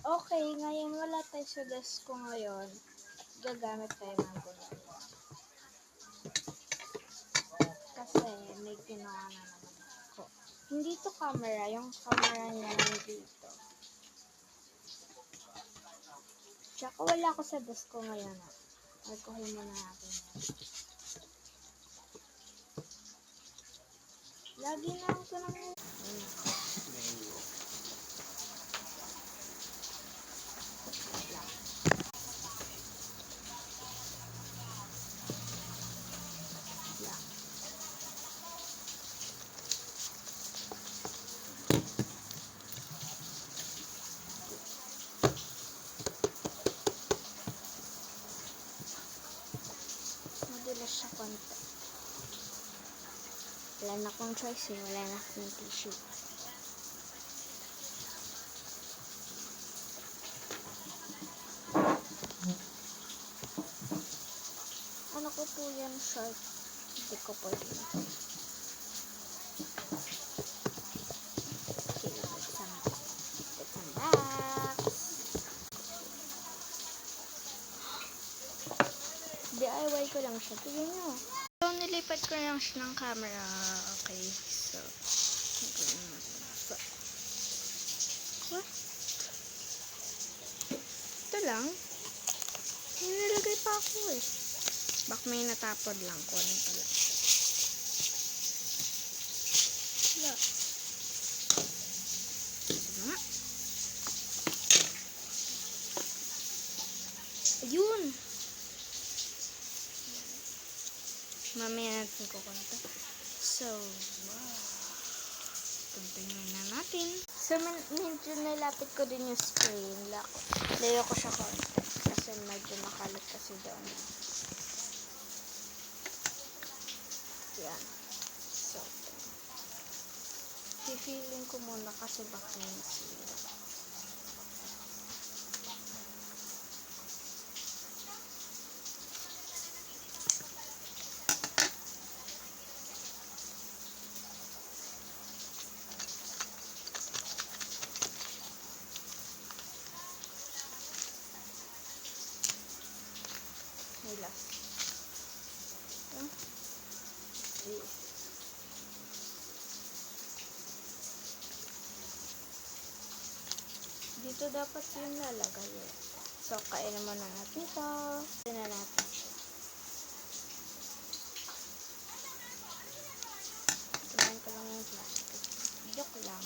Okay, ngayon wala tayo sa desk ko ngayon. Gagamit tayo ng bulalo. Kasi may ginawa na naman ako. Hindi to camera, yung camera niya nandito. Tsaka wala ako sa desk ko ngayon. Alcohol muna natin yan. Lagi na ako ng... Madulas siya konti. Wala na akong choice eh. Wala na akong tissue. Ano ko po yan short? Hindi ko po yun. Okay, let's unbox. DIY ko lang siya. Tignan nyo. So, nilipat ko lang siya ng camera. Okay, so. What? Ito lang. May nilagay pa ako eh. Bak may natapod lang. Kunin ko lang. Wala. Ito nga. Ayun! Mamaya natin kukunta. So, wow. Tingnan na natin. So, medyo nilapit ko din yung screen. Layo ko siya konti. Kasi medyo makalat kasi doon. Yan. So, feeling ko muna kasi baka may sila. May last. Dito dapat yung lalagay eh. So, kainin muna natin ito. Ito na natin siya. Tumayin ko lang yung plastic. Joke lang.